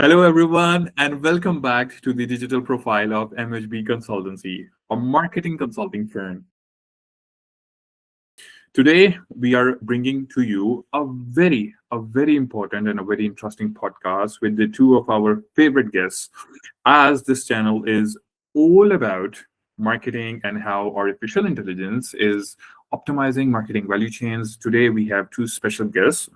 Hello, everyone, and welcome back to the digital profile of MHB Consultancy, a marketing consulting firm. Today, we are bringing to you a very important and a very interesting podcast with the two of our favorite guests, as this channel is all about marketing and how artificial intelligence is optimizing marketing value chains. Today, we have two special guests,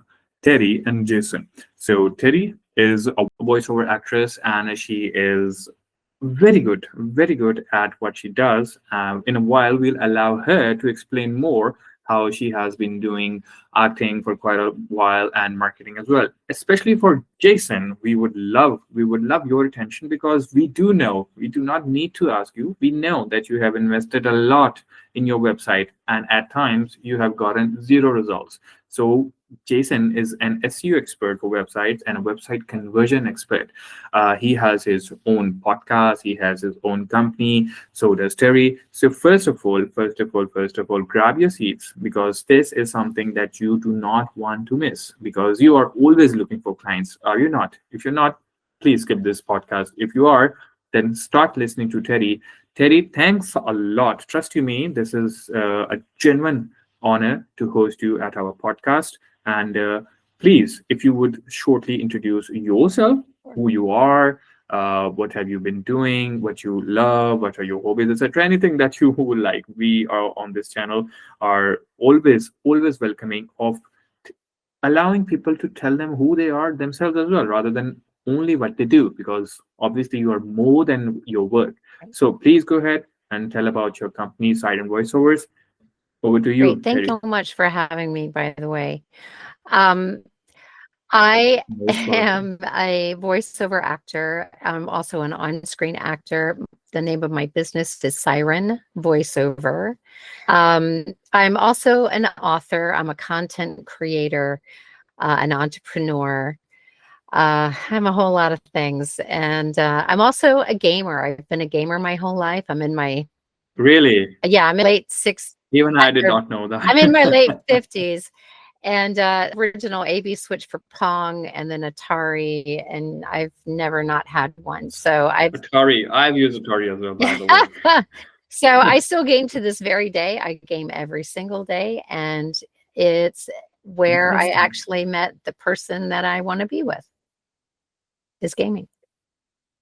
Terry and Jason. So, Terry is a voiceover actress and she is very good at what she does. In a while, we'll allow her to explain more how she has been doing acting for quite a while and marketing as well. Especially for Jason, we would love your attention because we do not need to ask you. We know that you have invested a lot in your website and at times you have gotten zero results. So Jason is an SEO expert for websites and a website conversion expert. He has his own podcast. He has his own company. So does Terry. So first of all, grab your seats because this is something that you do not want to miss because you are always looking for clients. Are you not? If you're not, please skip this podcast. If you are, then start listening to Terry. Terry, thanks a lot. Trust you me, this is a genuine honor to host you at our podcast. And please, if you would shortly introduce yourself, who you are, what have you been doing, what you love, what are your hobbies, etc. Anything that you would like. We are on this channel are always welcoming of allowing people to tell them who they are themselves as well, rather than only what they do, because obviously you are more than your work. So please go ahead and tell about your company, Side and Voiceovers. Over to Great. you, Thank Terry. you so much for having me, by the way. Um, I Most welcome. am a voiceover actor. I'm also an on-screen actor. The name of my business is Siren Voiceover. I'm also an author. I'm a content creator, an entrepreneur. I'm a whole lot of things. And I'm also a gamer. I've been a gamer my whole life. Really? I'm in late six. Even I did not know I'm in my late that. 50s. And original AB switch for Pong and then Atari, and I've never not had one. Atari. I've used Atari as well, by the way. So I still game to this very day. I game every single day, and it's where I Interesting. actually met the person that I want to be with, is gaming.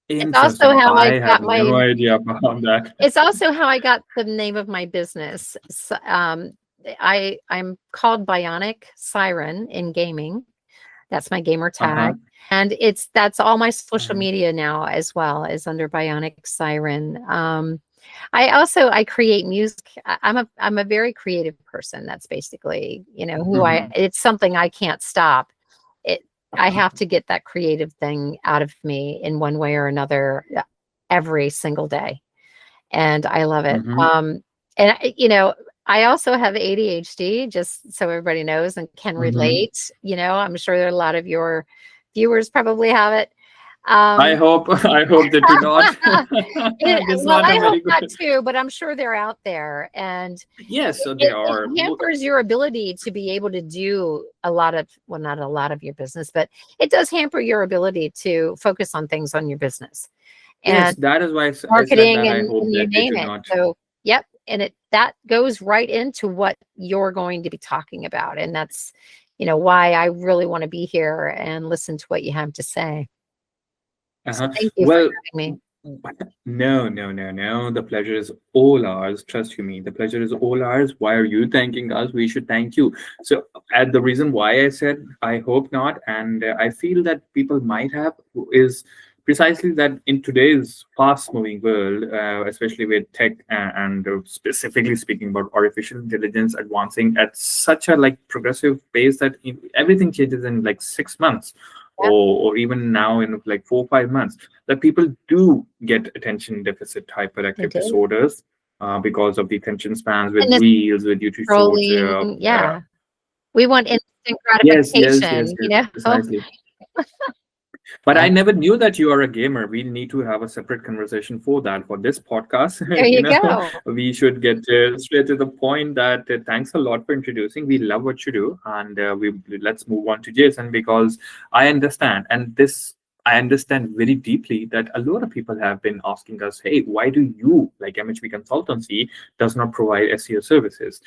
It's also Interesting. how I I had got no my idea about that. It's also how I got the name of my business. I'm called Bionic Siren in gaming. That's my gamer Uh-huh. tag, and that's all my social Uh-huh. media now as well is under Bionic Siren. I create music. I'm a very creative person. That's basically who I. Mhm. It's something I can't stop. It I Uh-huh. have to get that creative thing out of me in one way or another every single day, and I love it. Mhm. I also have ADHD, just so everybody knows and can Mhm. relate. I'm sure there are a lot of your viewers probably have it. I Um, hope I hope they do not. This is well, not a I hope very not good. too, but I'm sure they're out there, and Yes, so they it are. hampers your ability to be able to do a lot of, well, not a lot of your business, but it does hamper your ability to focus on things on your business. Yes, And that is why I said marketing that I and hope you that they name do it. not. So, yep, and that goes right into what you're going to be talking about, and that's, why I really wanna be here and listen to what you have to say. So Uh-huh. thank you for Well, having me. no, no, no, no. The pleasure is all ours. Trust you me. The pleasure is all ours. Why are you thanking us? We should thank you. So, and the reason why I said I hope not, and I feel that people might have, is precisely that in today's fast-moving world, especially with tech and specifically speaking about artificial intelligence advancing at such a like progressive pace that everything changes in like 6 months, Yep, or even now in like 4 or 5 months, that people do get attention deficit they hyperactive do. disorders because of the attention spans with And the reels, with YouTube Shorts. scrolling, yeah. We want instant Yes, yes, yes, gratification, yes, you know? precisely. But I And never knew that you are a gamer. We need to have a separate conversation for that, for this podcast. there you go. We should get straight to the point that thanks a lot for introducing. We love what you do. And let's move on to Jason because I understand. And this, I understand very deeply that a lot of people have been asking us, hey, why do you, like MHB Consultancy, does not provide SEO services?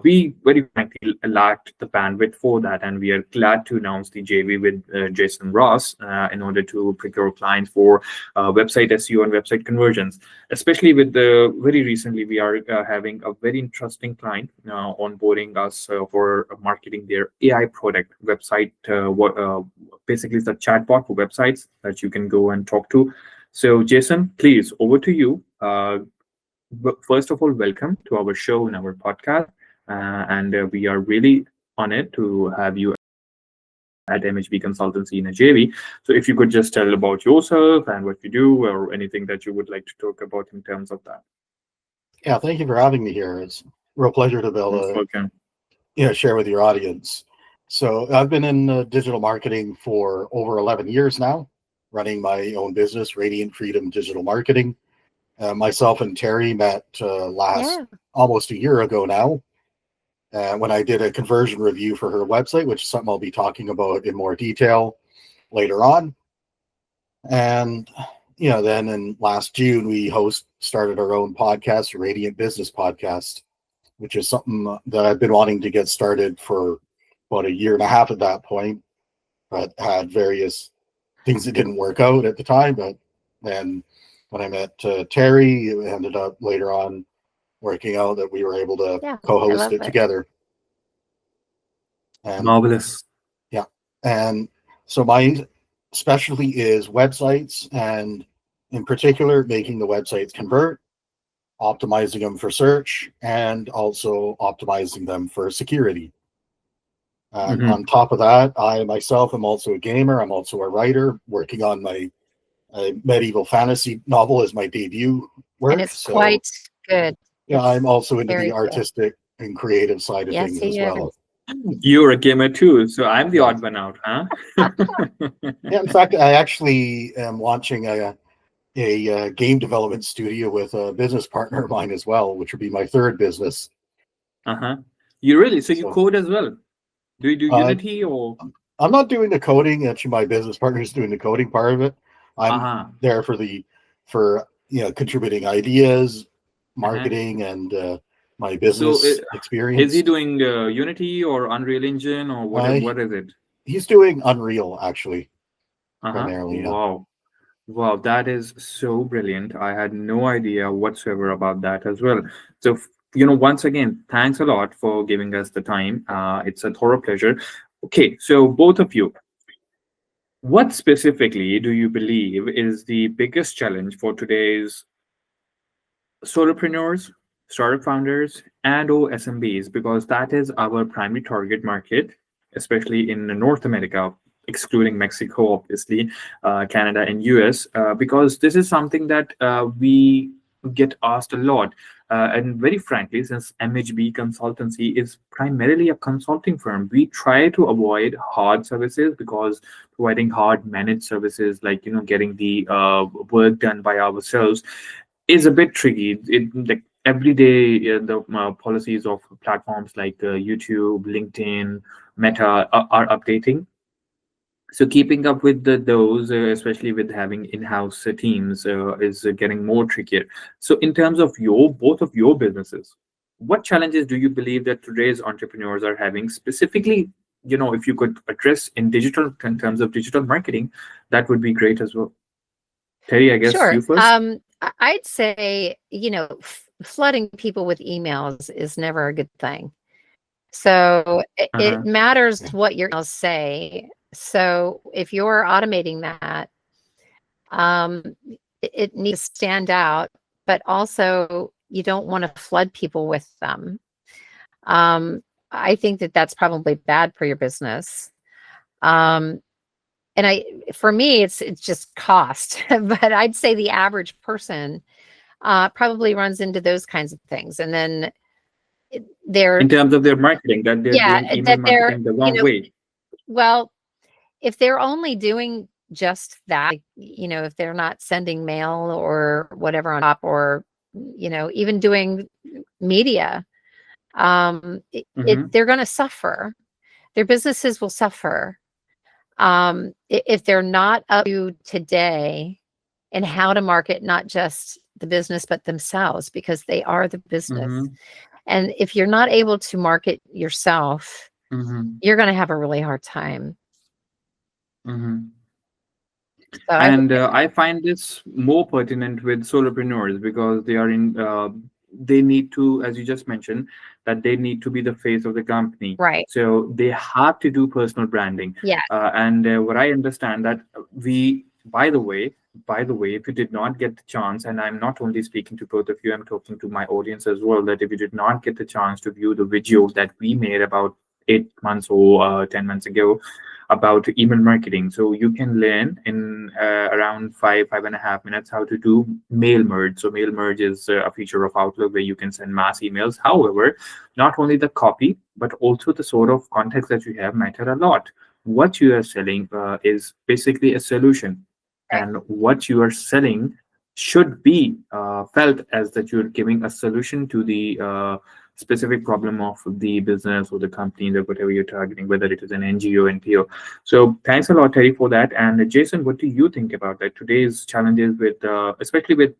We very frankly lacked the bandwidth for that, and we are glad to announce the JV with Jason Ross in order to procure clients for website SEO and website conversions. Especially with the very recently, we are having a very interesting client onboarding us for marketing their AI product website. Basically, it's a chatbot for websites that you can go and talk to. So, Jason, please, over to you. First of all, welcome to our show and our podcast. And we are really honored to have you at MHB Consultancy in a JV. So if you could just tell about yourself and what you do, or anything that you would like to talk about in terms of that. Yeah, thank you for having me here. It's a real pleasure to be able to share with your audience. So I've been in digital marketing for over 11 years now, running my own business, Radiant Freedom Digital Marketing. Myself and Terry met almost a year ago now, when I did a conversion review for her website, which is something I'll be talking about in more detail later on. And then in last June, we started our own podcast, Radiant Business Podcast, which is something that I've been wanting to get started for about a year and a half at that point, but had various things that didn't work out at the time. But then when I met Terry, it ended up later on working out that we were able to co-host it together. And, marvelous. Yeah. And so my specialty is websites, and in particular, making the websites convert, optimizing them for search, and also optimizing them for security. On top of that, I myself am also a gamer. I'm also a writer, working on my medieval fantasy novel as my debut work. And it's quite good. Yeah, I'm also into the artistic and creative side of things as well. You're a gamer too, so I'm the odd one out, huh? Yeah, in fact, I actually am launching a game development studio with a business partner of mine as well, which would be my third business. You really? So you code as well? Do you do Unity or? I'm not doing the coding. Actually, my business partner is doing the coding part of it. I'm there for contributing ideas, marketing, and my business experience. Is he doing Unity or Unreal Engine or what is it? He's doing Unreal, actually. Primarily, Wow, that is so brilliant. I had no idea whatsoever about that as well. So, once again, thanks a lot for giving us the time. It's a thorough pleasure. Okay, so both of you, what specifically do you believe is the biggest challenge for today's solopreneurs, startup founders, and or SMBs? Because that is our primary target market, especially in North America, excluding Mexico, obviously, Canada and US, because this is something that we get asked a lot. And very frankly, since MHB Consultancy is primarily a consulting firm, we try to avoid hard services, because providing hard managed services like getting the work done by ourselves is a bit tricky. Like every day, the policies of platforms like YouTube, LinkedIn, Meta are updating. So keeping up with those, especially with having in-house teams, is getting more trickier. So in terms of both of your businesses, what challenges do you believe that today's entrepreneurs are having specifically? If you could address in terms of digital marketing, that would be great as well. Terry, I guess you first. I'd say, flooding people with emails is never a good thing. So it matters what your emails say. So if you're automating that, it needs to stand out, but also you don't want to flood people with them. I think that that's probably bad for your business. And for me, it's just cost, but I'd say the average person probably runs into those kinds of things. And then they're in terms of their marketing, that they're doing email marketing the wrong way. Well, if they're only doing just that, if they're not sending mail or whatever on top, or, even doing media, they're going to suffer. Their businesses will suffer. If they're not up to today and how to market not just the business but themselves, because they are the business. Mm-hmm. And if you're not able to market yourself, Mm-hmm. you're going to have a really hard time. Mm-hmm. So And I find this more pertinent with solopreneurs because they are in. They need to, as you just mentioned, that they need to be the face of the company. right. So they have to do personal branding. Yeah. And what I understand that we, by the way, if you did not get the chance, and I'm not only speaking to both of you, I'm talking to my audience as well, that if you did not get the chance to view the video that we made about 8 months or 10 months ago about email marketing, so you can learn in around 5.5 minutes how to do mail merge. So mail merge is a feature of Outlook where you can send mass emails. However, not only the copy but also the sort of context that you have matter a lot. What you are selling is basically a solution, and what you are selling should be felt as that you're giving a solution to the specific problem of the business or the company, that whatever you're targeting, whether it is an NGO, NPO. So thanks a lot, Terry, for that. And Jason, what do you think about that? Today's challenges with, especially with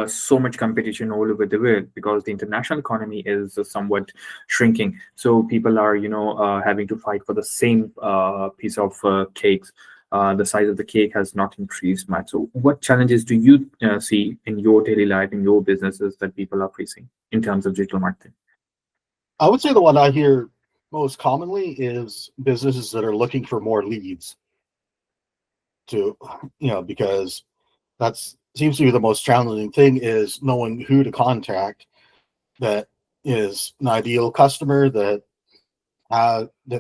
so much competition all over the world, because the international economy is somewhat shrinking. So people are, having to fight for the same piece of cakes. The size of the cake has not increased much. So what challenges do you see in your daily life, in your businesses, that people are facing in terms of digital marketing? I would say the one I hear most commonly is businesses that are looking for more leads to, because that's seems to be the most challenging thing, is knowing who to contact that is an ideal customer that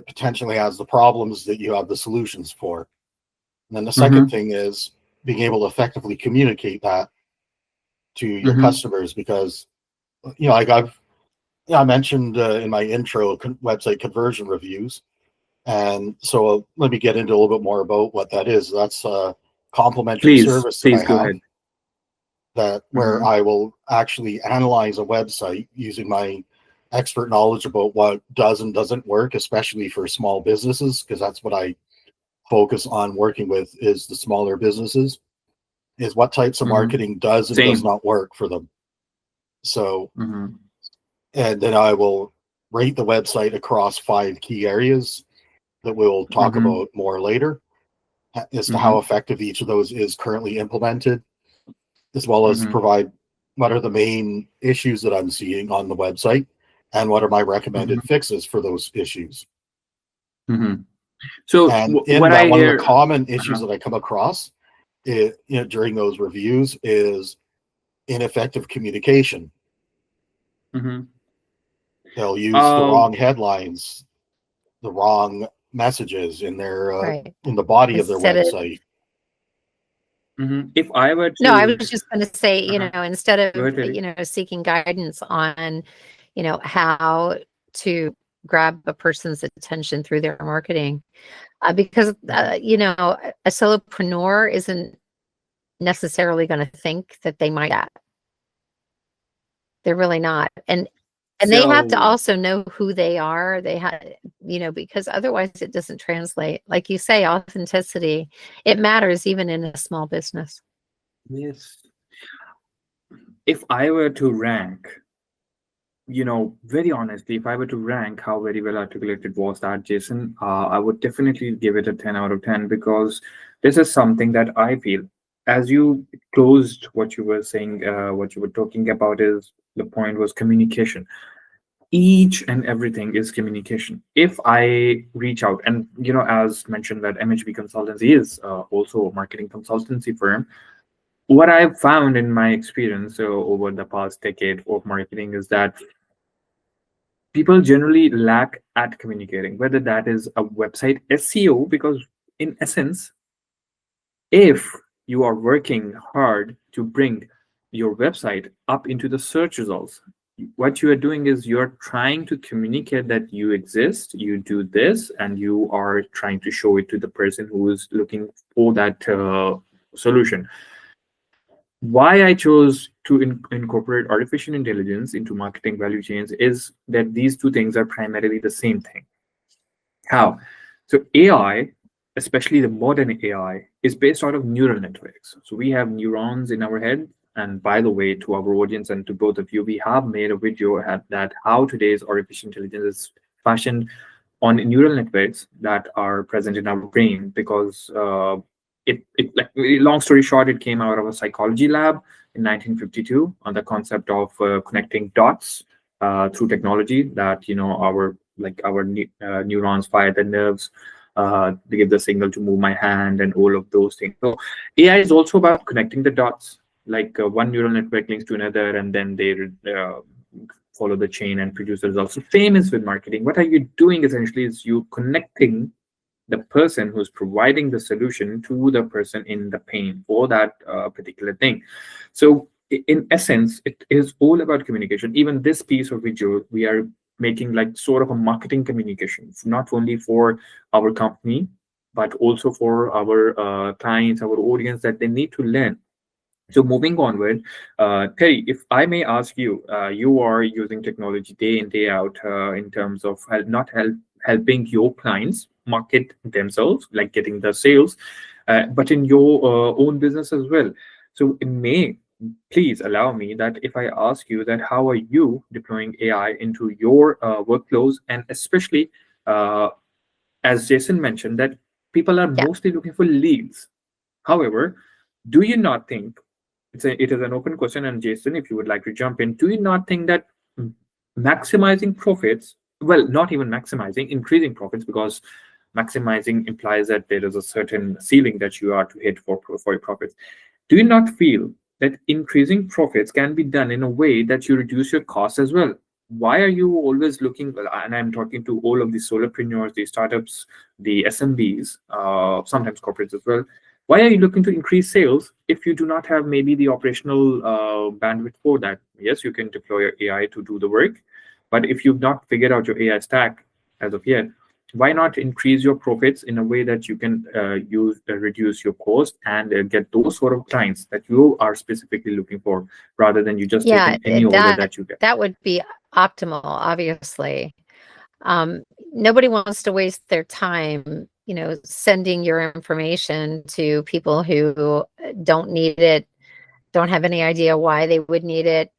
potentially has the problems that you have the solutions for. And then the second thing is being able to effectively communicate that to your customers, because like I mentioned in my intro website conversion reviews, and so let me get into a little bit more about what that is. That's a complimentary service that I go have. ahead. That where I will actually analyze a website using my expert knowledge about what does and doesn't work, especially for small businesses, because that's what I focus on working with, is the smaller businesses, is what types of marketing does and does not work for them. So, and then I will rate the website across 5 key areas that we'll talk about more later, as to how effective each of those is currently implemented, as well as provide what are the main issues that I'm seeing on the website and what are my recommended fixes for those issues. So and one of the common issues that I come across during those reviews is ineffective communication. They'll use the wrong headlines, the wrong messages in their in the body of their website. If I were to... No, I was just going to say, instead of, seeking guidance on, how to grab a person's attention through their marketing, because, a solopreneur isn't necessarily going to think that they might act. They're really not. And they have to also know who they are. They have, because otherwise it doesn't translate. Like you say, authenticity, it matters even in a small business. Yes. If I were to rank, very honestly, if I were to rank how very well articulated was that, Jason, I would definitely give it a 10 out of 10, because this is something that I feel, as you closed what you were saying, what you were talking about is, the point was communication. Each and everything is communication. If I reach out, and as mentioned, that MHB Consultancy is also a marketing consultancy firm, what I've found in my experience over the past decade of marketing is that people generally lack at communicating, whether that is a website SEO, because in essence, if you are working hard to bring your website up into the search results, what you are doing is you're trying to communicate that you exist, you do this, and you are trying to show it to the person who is looking for that solution. Why I chose to incorporate artificial intelligence into marketing value chains is that these two things are primarily the same thing. How? So AI especially the modern AI, is based out of neural networks. So we have neurons in our head. And by the way, to our audience and to both of you, we have made a video that how today's artificial intelligence is fashioned on neural networks that are present in our brain, because it like, long story short, it came out of a psychology lab in 1952 on the concept of connecting dots through technology, that our neurons fire the nerves, they give the signal to move my hand and all of those things. So AI is also about connecting the dots, like one neural network links to another, and then they follow the chain and produce the results. So same is with marketing. What are you doing essentially is you connecting the person who's providing the solution to the person in the pain for that particular thing. So in essence, it is all about communication. Even this piece of video, we are making like sort of a marketing communication, not only for our company, but also for our clients, our audience, that they need to learn. So moving onward, Terry, if I may ask you, you are using technology day in, day out in terms of helping your clients market themselves, like getting the sales, but in your own business as well. So please allow me that if I ask you that how are you deploying AI into your workflows, and especially as Jason mentioned, that people are mostly looking for leads. However, do you not think, it is an open question, and Jason, if you would like to jump in, do you not think that maximizing profits, well, not even maximizing, increasing profits, because maximizing implies that there is a certain ceiling that you are to hit for your profits. Do you not feel that increasing profits can be done in a way that you reduce your costs as well? Why are you always looking, and I'm talking to all of the solopreneurs, the startups, the SMBs, sometimes corporates as well, why are you looking to increase sales if you do not have maybe the operational bandwidth for that? Yes, you can deploy your AI to do the work, but if you've not figured out your AI stack as of yet, why not increase your profits in a way that you can reduce your cost and get those sort of clients that you are specifically looking for, rather than you just taking any order that you get? That would be optimal, obviously. Nobody wants to waste their time, sending your information to people who don't need it, don't have any idea why they would need it.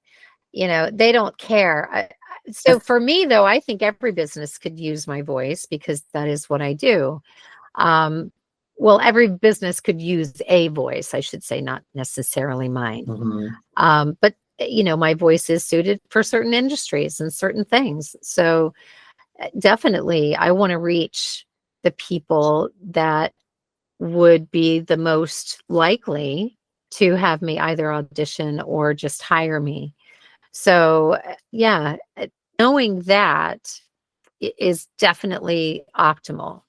They don't care. So for me, though, I think every business could use my voice, because that is what I do. Well, every business could use a voice, I should say, not necessarily mine. Mm-hmm. But, my voice is suited for certain industries and certain things. So definitely, I want to reach the people that would be the most likely to have me either audition or just hire me. So yeah, knowing that is definitely optimal.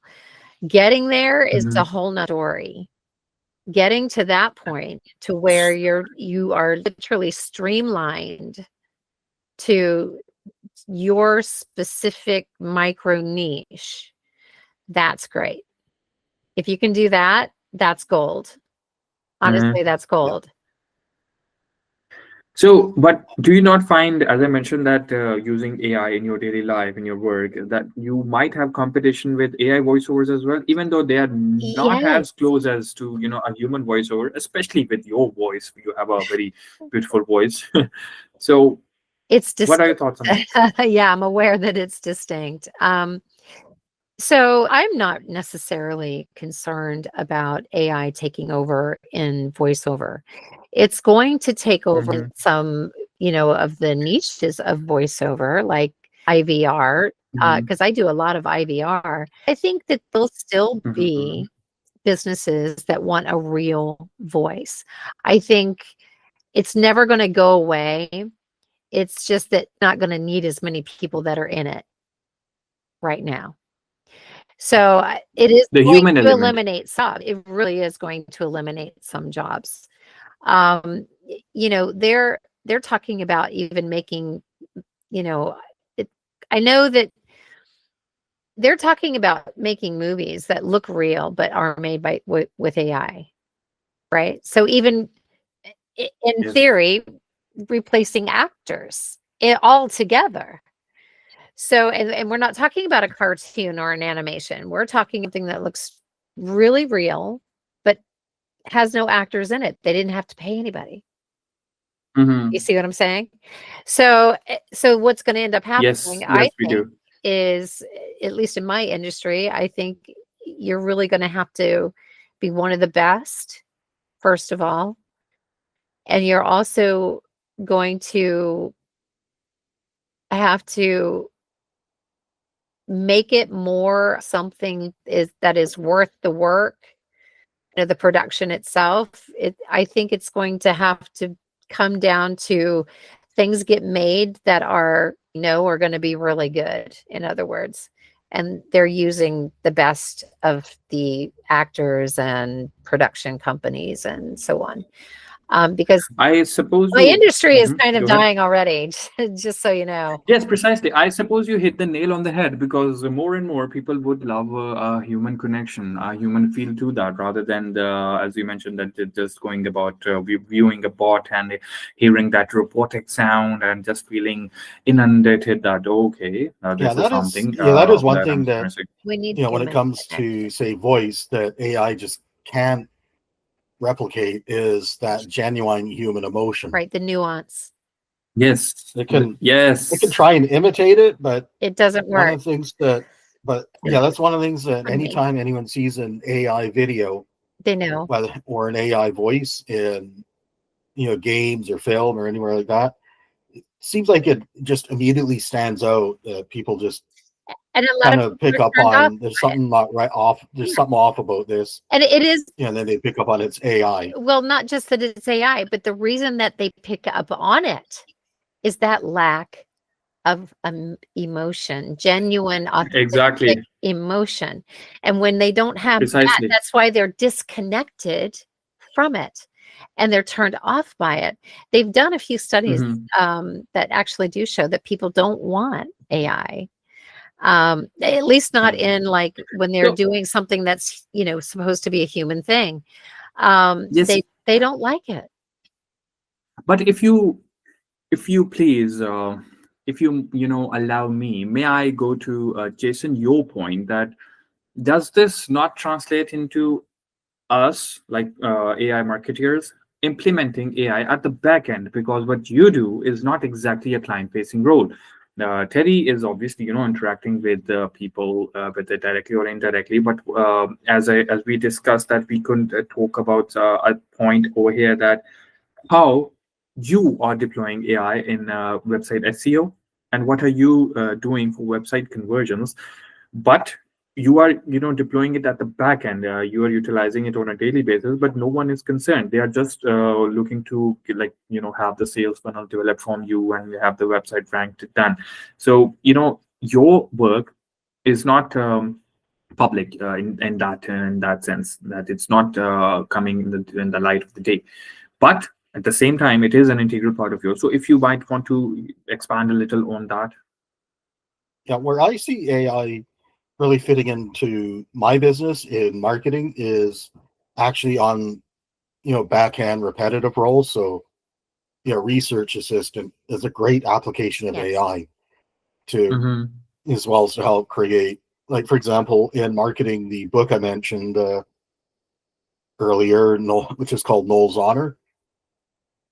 Getting there is a whole nother story. Getting to that point to where you are literally streamlined to your specific micro niche, that's great. If you can do that, that's gold. Honestly, that's gold. So, but do you not find, as I mentioned, that using AI in your daily life, in your work, that you might have competition with AI voiceovers as well, even though they are not as close as to, a human voiceover, especially with your voice? You have a very beautiful voice. So it's distinct. What are your thoughts on that? Yeah, I'm aware that it's distinct. So I'm not necessarily concerned about AI taking over in voiceover. It's going to take over some, of the niches of voiceover, like IVR, because I do a lot of IVR. I think that there'll still be businesses that want a real voice. I think it's never going to go away. It's just that not going to need as many people that are in it right now. So it is going to eliminate some. It really is going to eliminate some jobs. They're talking about even making, I know that they're talking about making movies that look real but are made with AI, right? So even in theory, replacing actors altogether. So, and we're not talking about a cartoon or an animation. We're talking something that looks really real, but has no actors in it. They didn't have to pay anybody. Mhm. You see what I'm saying? So what's going to end up happening, Yes, I yes, we think, do. is, at least in my industry, I think you're really going to have to be one of the best, first of all. And you're also going to have to make it more something that is worth the work, the production itself. I think it's going to have to come down to things get made that are going to be really good, in other words. And they're using the best of the actors and production companies and so on. Because I suppose my you. industry is kind of Go ahead. dying already, just so you know. Yes, precisely. I suppose you hit the nail on the head because more and more people would love a human connection, a human feel to that, rather than as you mentioned, that just going about viewing a bot and hearing that robotic sound and just feeling inundated that, okay, this is something that is one that I'm thing that, experiencing. We need when it human comes connection. to, say, voice, that AI just can't replicate is that genuine human emotion. Right, the nuance. Yes. It can Yes. try and imitate it, but It doesn't one work of the things that, that's one of the things that for me. anytime anyone sees an AI video, They know. whether or an AI voice in games or film or anywhere like that, it seems like it just immediately stands out. People just And a lot kind of of people pick are up turned off on there's by it. something not right off. There's Yeah. something off about this, And it is, and then they pick up on it's AI. well, not just that it's AI, but the reason that they pick up on it is that lack of emotion, genuine, Exactly. authentic emotion. And when they don't have that, Precisely. that's why they're disconnected from it and they're turned off by it. They've done a few studies that actually do show that people don't want AI. At least not in, like, when they're So, doing something that's supposed to be a human thing. yes, They don't like it. but if you please, if you allow me, may I go to Jason, your point that does this not translate into us, like AI marketeers, implementing AI at the back end? Because what you do is not exactly a client-facing role. Terry is obviously, interacting with people, whether directly or indirectly. But as we discussed, that we couldn't talk about a point over here, that how you are deploying AI in website SEO, and what are you doing for website conversions. But you are deploying it at the back end. You are utilizing it on a daily basis, but no one is concerned. They are just looking to, like, have the sales funnel developed from you and have the website ranked done. So your work is not public in that sense, that it's not coming in the light of the day. But at the same time, it is an integral part of yours. So if you might want to expand a little on that. Yeah, where I see AI really fitting into my business in marketing is actually on backhand repetitive roles. So research assistant is a great application of Yes. AI to, Mhm. as well as to help create, like, for example, in marketing, the book I mentioned earlier, which is called Noel's Honor.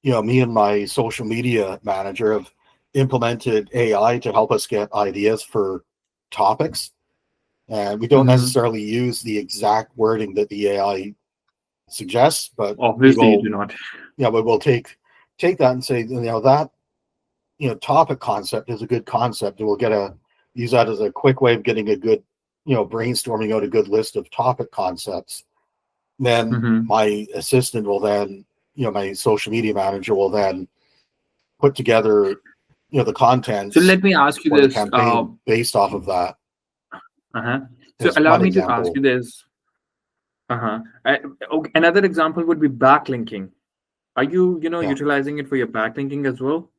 Me and my social media manager have implemented AI to help us get ideas for topics. And we don't Mhm. necessarily use the exact wording that the AI suggests, but we Obviously, you will, do not. we will take that and say, that topic concept is a good concept, and we'll use that as a quick way of getting a good, brainstorming out a good list of topic concepts. Then Mhm. my assistant will then, my social media manager will then put together, the So contents let me ask you for the this. campaign based off of that. Uh-huh. So Is allow one me to ask example. you this. Uh-huh. Okay, another example would be backlinking. Are you, Yeah. utilizing it for your backlinking as well?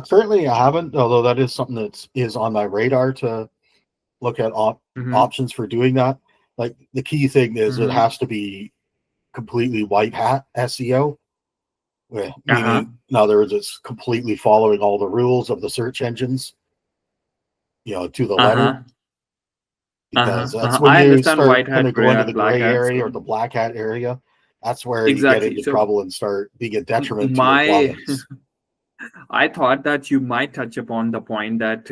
Currently, I haven't, although that is something that is on my radar to look at Mm-hmm. options for doing that. Like, the key thing is it Mm-hmm. has to be completely white hat SEO, Uh-huh. meaning, in other words, it's completely following all the rules of the search engines, to the letter. Uh-huh. because that's Uh-huh. when I you understand start white kind hat, of go into the black gray hat. area or So the black hat area. That's where you get exactly. into So trouble and start being a detriment to your my clients. I thought that you might touch upon the point that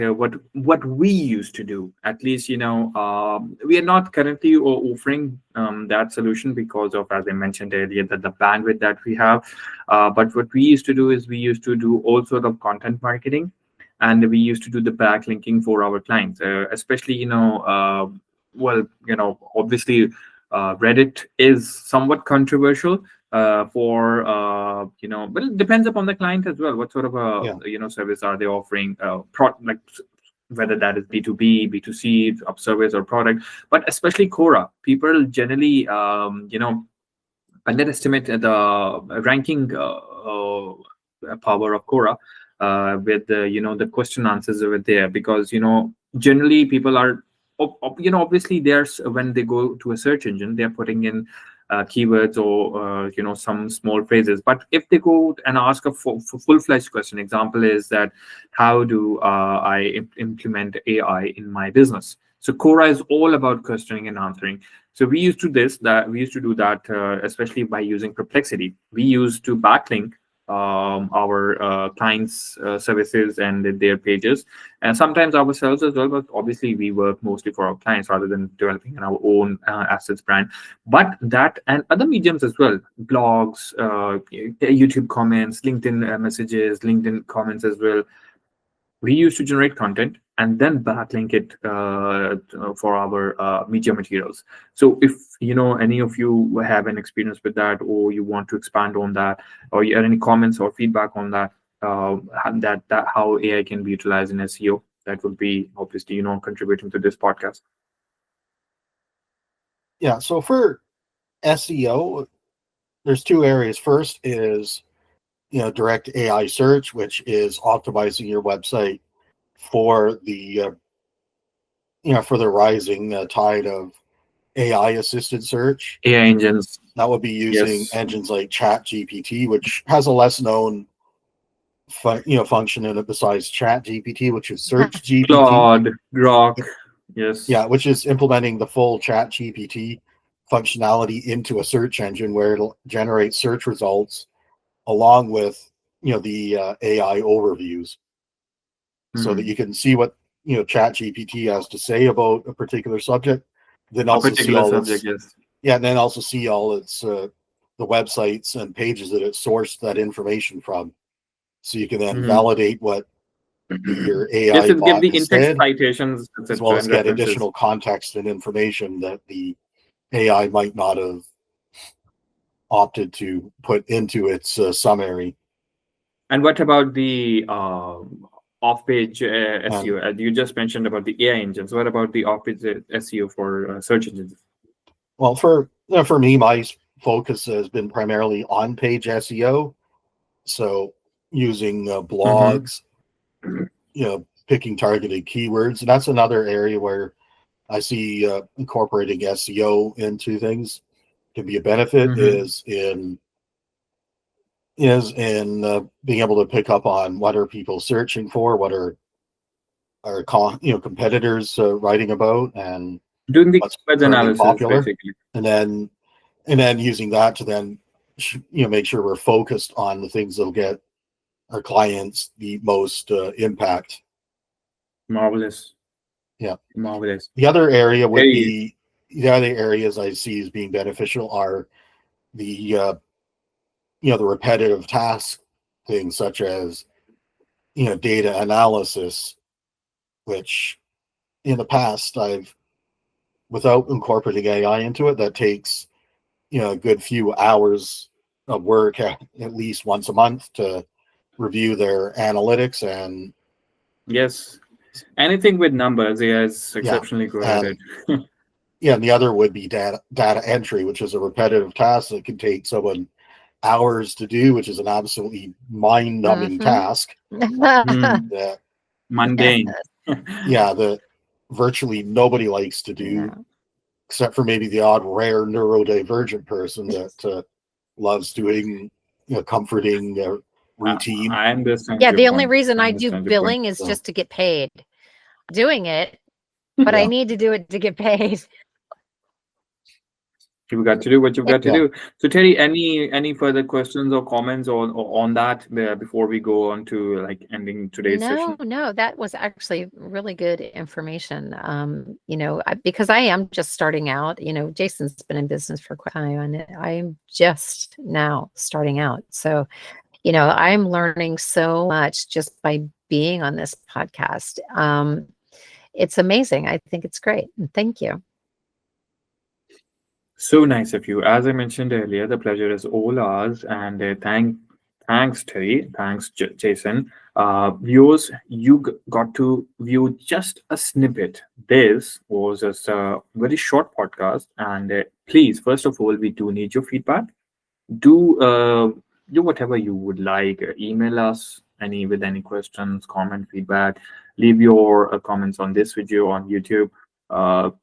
what we used to do, at least we are not currently offering that solution because of, as I mentioned earlier, that the bandwidth that we have. But what we used to do is we used to do all sort of content marketing, and we used to do the backlinking for our clients, especially obviously Reddit is somewhat controversial for but it depends upon the client as well. What sort of Yeah. service are they offering? Like whether that is B2B, B2C, up service or product, but especially Quora. People generally underestimate the ranking power of Quora with the question answers over there, because generally people are obviously there's when they go to a search engine they're putting in keywords or some small phrases, but if they go and ask a full-fledged question, example is that how do I implement AI in my business? So Quora is all about questioning and answering. So we used to do that, especially by using Perplexity. We used to backlink our clients' services and their pages, and sometimes ourselves as well. But obviously, we work mostly for our clients rather than developing our own assets brand. But that and other mediums as well, blogs, YouTube comments, LinkedIn messages, LinkedIn comments as well. We used to generate content and then backlink it for our media materials. So if any of you have an experience with that, or you want to expand on that, or you have any comments or feedback on that, that how AI can be utilized in SEO, that would be obviously contributing to this podcast. Yeah. So for SEO, there's two areas. First is direct AI search, which is optimizing your website for the for the rising tide of AI assisted search. AI engines. That would be using Yes. engines like ChatGPT, which has a less known function in it besides ChatGPT, which is Search GPT. Claude, Grok. Yes. Yeah, which is implementing the full ChatGPT functionality into a search engine where it'll generate search results along with the AI overviews, so that you can see what ChatGPT has to say about a particular subject. Then also see all subject, its and then also see all its the websites and pages that it sourced that information from, so you can then validate what your AI yes, bot give the has in-text said, citations, as well as get references. additional context and information that the AI might not have opted to put into its summary. And what about the off-page SEO? You just mentioned about the AI engines. What about the off-page SEO for search engines? Well, for me, my focus has been primarily on-page SEO. So using blogs, picking targeted keywords, and that's another area where I see incorporating SEO into things can be a benefit. Is in being able to pick up on what are people searching for, what are competitors writing about, and doing the what's analysis popular, basically. and then using that to then make sure we're focused on the things that'll get our clients the most impact. Marvelous. Yeah, marvelous. The other area would be the other areas I see as being beneficial are the the repetitive task things, such as data analysis, which in the past without incorporating AI into it, that takes a good few hours of work at least once a month to review their analytics. And yes, anything with numbers, is exceptionally good at it. And the other would be data entry, which is a repetitive task that can take someone hours to do, which is an absolutely mind-numbing task. That mundane. That virtually nobody likes to do, except for maybe the odd rare neurodivergent person that loves doing comforting routine. I understand. Yeah, the only reason I do billing is just to get paid. Doing it but I Yeah. need to do it to get paid. You've got to do what you've got to do. So Terry, any further questions or comments on that before we go on to like ending today's session? No, that was actually really good information. Because I am just starting out. Jason's been in business for quite a time, and I'm just now starting out. So, I'm learning so much just by being on this podcast. It's amazing. I think it's great. And thank you. So nice of you. As I mentioned earlier, the pleasure is all ours. And thanks, Terry. Thanks, Jason. Viewers, you got to view just a snippet. This was just a very short podcast. And please, first of all, we do need your feedback. Do whatever you would like. Email us with any questions, comment, feedback. Leave your comments on this video on YouTube.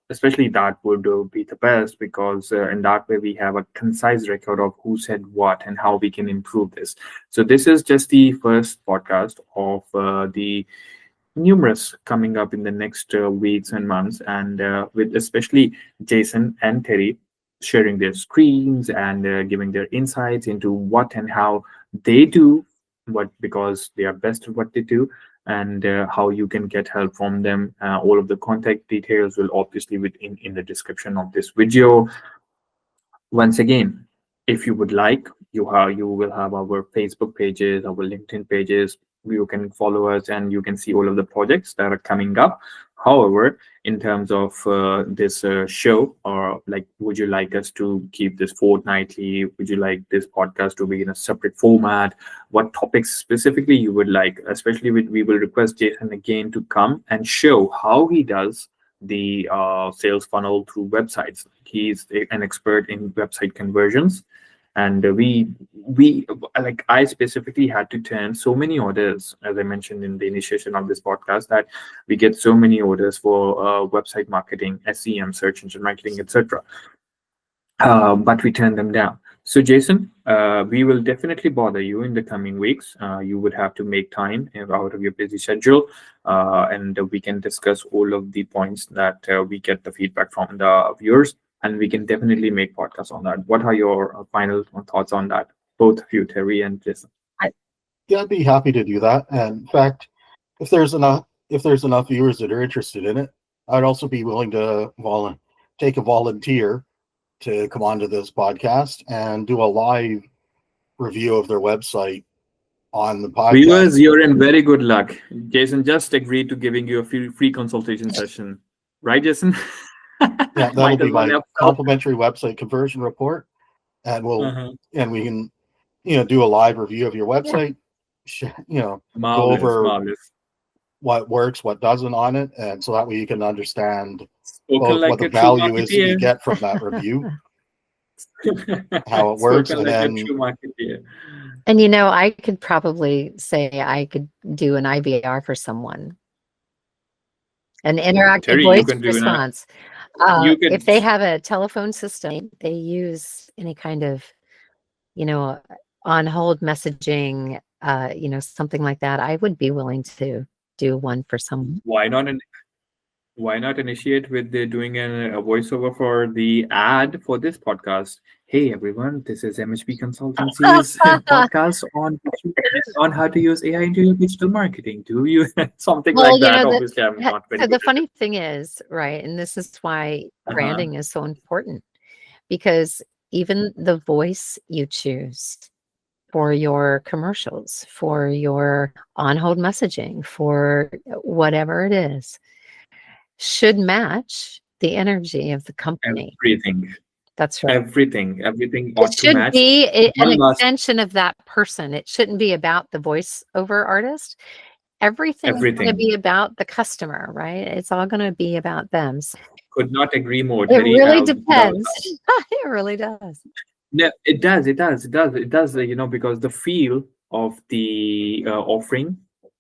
Especially that would be the best, because in that way we have a concise record of who said what and how we can improve this. So this is just the first podcast of the numerous coming up in the next weeks and months, and with especially Jason and Terry sharing their screens and giving their insights into what and how they do what, because they are best at what they do, and how you can get help from them. All of the contact details will obviously be in the description of this video. Once again, if you would like, you will have our Facebook pages, our LinkedIn pages. You can follow us and you can see all of the projects that are coming up. However, in terms of this show, or like, would you like us to keep this fortnightly? Would you like this podcast to be in a separate format? What topics specifically you would like? Especially we will request Jason again to come and show how he does the sales funnel through websites. He's an expert in website conversions. And I specifically had to turn so many orders, as I mentioned in the initiation of this podcast, that we get so many orders for website marketing, SEM, search engine marketing, etc. But we turn them down. So Jason, we will definitely bother you in the coming weeks. You would have to make time out of your busy schedule, and we can discuss all of the points that we get the feedback from the viewers. And we can definitely make podcasts on that. What are your final thoughts on that? Both of you, Terry and Jason. Yeah, I'd be happy to do that. And in fact, if there's enough viewers that are interested in it, I'd also be willing to take a volunteer to come onto this podcast and do a live review of their website on the podcast. Viewers, you're in very good luck. Jason just agreed to giving you a free consultation session, right, Jason? Yeah, that'll be my complimentary website conversion report, and and we can, do a live review of your website. Go over what works, what doesn't on it, and so that way you can understand both what the value is that you get from that review, how it works, and then. And I could probably say I could do an IVR for someone, an interactive voice response. If they have a telephone system, they use any kind of, on hold messaging, something like that. I would be willing to do one for someone. Why not initiate with doing a voiceover for the ad for this podcast? Hey everyone, this is MHP Consultancy's podcast on how to use AI into your digital marketing. Do you something like that? Obviously, I'm not very so the funny thing is, right, and this is why branding is so important, because even the voice you choose for your commercials, for your on-hold messaging, for whatever it is, should match the energy of the company. Everything. That's right. Everything it should be an extension of that person. It shouldn't be about the voiceover artist. Everything is going to be about the customer, right? It's all going to be about them. Could not agree more. It really depends. It really does. No, it does. Because the feel of the offering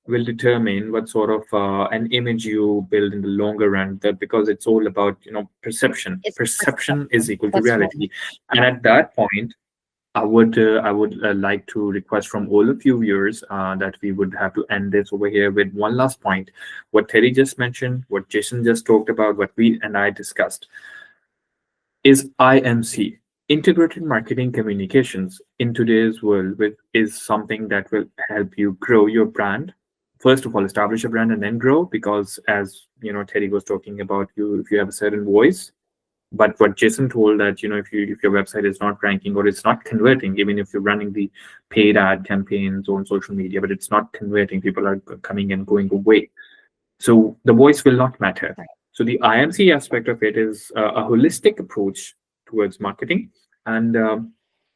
will determine what sort of an image you build in the longer run, because it's all about perception. Perception is equal to reality. Right. And at that point, I would like to request from all of you viewers that we would have to end this over here with one last point. What Terry just mentioned, what Jason just talked about, what we and I discussed is IMC, integrated marketing communications in today's world is something that will help you grow your brand. First of all, establish a brand and then grow, because as you know, Terry was talking about, if you have a certain voice. But what Jason told, that if your website is not ranking or it's not converting, even if you're running the paid ad campaigns on social media, but it's not converting, people are coming and going away. So the voice will not matter. Right. So the IMC aspect of it is a holistic approach towards marketing. And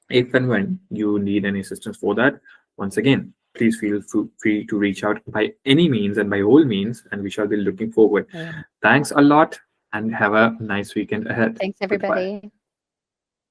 if and when you need any assistance for that, once again, please feel free to reach out by any means and by all means, and we shall be looking forward. Yeah. Thanks a lot. And have a nice weekend ahead. Thanks, everybody. Goodbye.